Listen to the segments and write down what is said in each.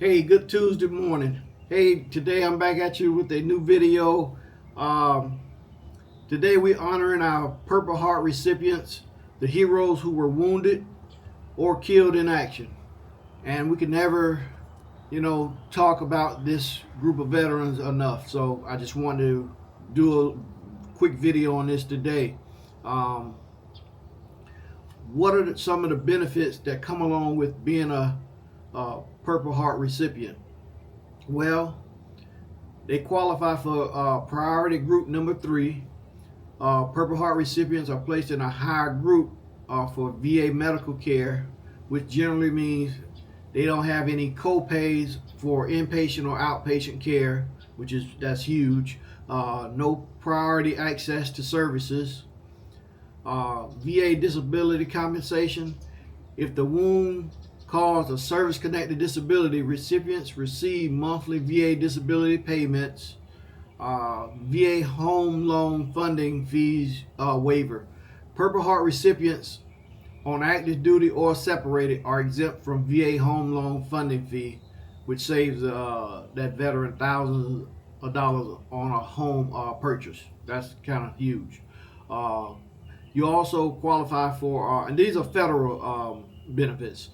Hey, good Tuesday morning. Hey, today I'm back at you with a new video. Um, Today we're honoring our Purple Heart recipients, the heroes who were wounded or killed in action. And we can never, talk about this group of veterans enough. So I just wanted to do a quick video on this today. Um, what are some of the benefits that come along with being a Purple Heart recipient? Well, they qualify for priority group number 3. Purple Heart recipients are placed in a higher group for VA medical care, which generally means they don't have any co-pays for inpatient or outpatient care, that's huge. No priority access to services. VA disability compensation. If the wound caused a service-connected disability, recipients receive monthly VA disability payments. VA home loan funding fees waiver. Purple Heart recipients on active duty or separated are exempt from VA home loan funding fee, which saves that veteran thousands of dollars on a home purchase. That's kind of huge. You also qualify for, and these are federal benefits.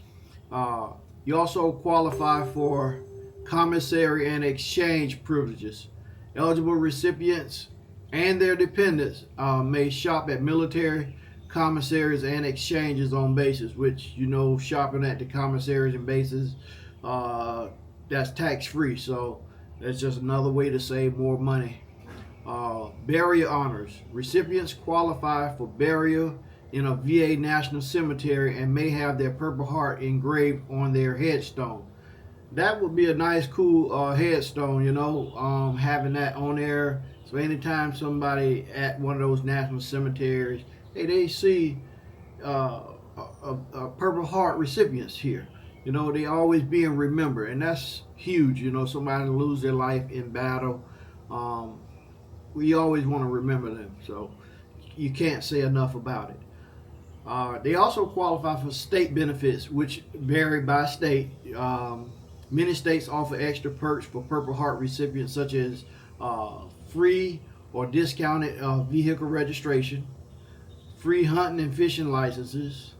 You also qualify for commissary and exchange privileges. Eligible recipients and their dependents may shop at military commissaries and exchanges on bases, which, shopping at the commissaries and bases, that's tax-free. So that's just another way to save more money. Burial honors. Recipients qualify for burial in a VA National Cemetery and may have their Purple Heart engraved on their headstone. That would be a nice, cool headstone, having that on there. So anytime somebody at one of those national cemeteries, hey, they see a Purple Heart recipients here. They always being remembered, and that's huge. Somebody lose their life in battle. We always want to remember them, so you can't say enough about it. They also qualify for state benefits, which vary by state. Many states offer extra perks for Purple Heart recipients, such as free or discounted vehicle registration, free hunting and fishing licenses,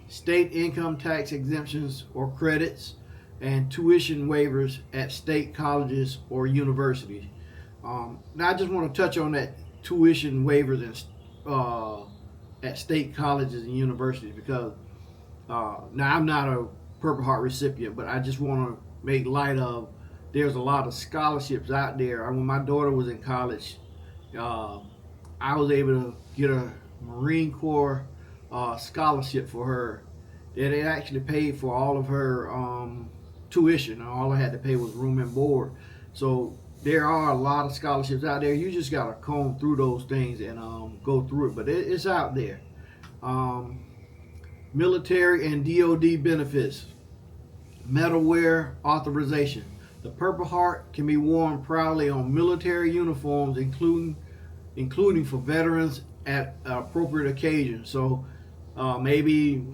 state income tax exemptions or credits, and tuition waivers at state colleges or universities. Now, I just want to touch on that tuition waivers at state colleges and universities because now I'm not a Purple Heart recipient, but I just want to make light of there's a lot of scholarships out there. When my daughter was in college, I was able to get a Marine Corps scholarship for her. They actually paid for all of her tuition. All I had to pay was room and board. So there are a lot of scholarships out there. You just gotta comb through those things and go through it, but it's out there. Military and DoD benefits. Metal wear authorization. The Purple Heart can be worn proudly on military uniforms, including for veterans at appropriate occasions. So maybe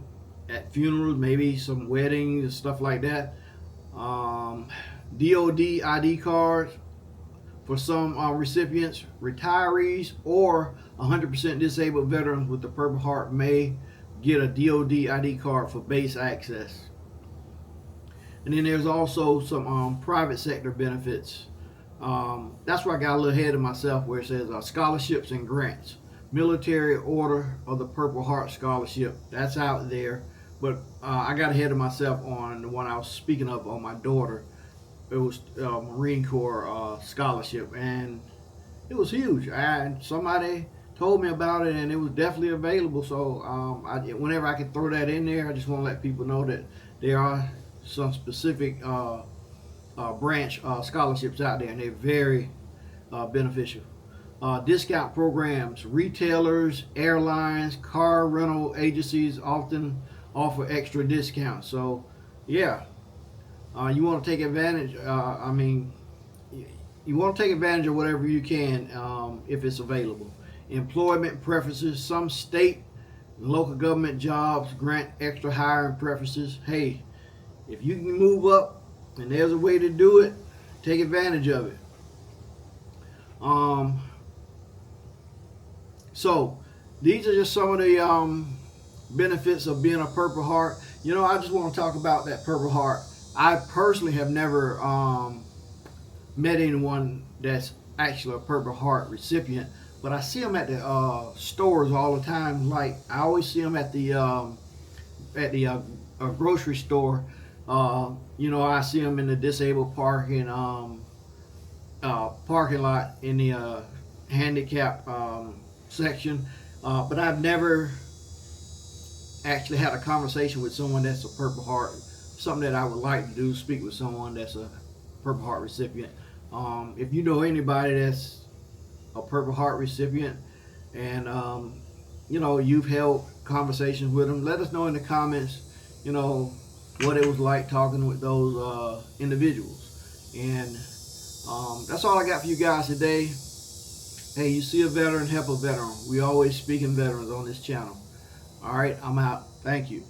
at funerals, maybe some weddings and stuff like that. DoD ID cards for some recipients, retirees, or 100% disabled veterans with the Purple Heart may get a DoD ID card for base access. And then there's also some private sector benefits. That's where I got a little ahead of myself, where it says scholarships and grants. Military Order of the Purple Heart Scholarship, that's out there. But I got ahead of myself on the one I was speaking of on my daughter. It was Marine Corps scholarship, and it was huge. Somebody told me about it, and it was definitely available. So whenever I can throw that in there, I just want to let people know that there are some specific branch scholarships out there, and they're very beneficial. Discount programs. Retailers, airlines, car rental agencies often offer extra discounts. So yeah, you want to take advantage. You want to take advantage of whatever you can if it's available. Employment preferences. Some state and local government jobs grant extra hiring preferences. Hey, if you can move up And there's a way to do it. Take advantage of it. So these are just some of the benefits of being a Purple Heart. You know, I just want to talk about that Purple Heart. I personally have never met anyone that's actually a Purple Heart recipient, but I see them at the stores all the time. Like I always see them at the grocery store. You know, I see them in the disabled parking lot in the handicap section, but I've never actually had a conversation with someone that's a Purple Heart. Something that I would like to do, speak with someone that's a Purple Heart recipient. If you know anybody that's a Purple Heart recipient and you know, you've held conversations with them, let us know in the comments, you know, what it was like talking with those individuals. And that's all I got for you guys today. Hey, you see a veteran, help a veteran. We always speaking veterans on this channel. All right, I'm out. Thank you.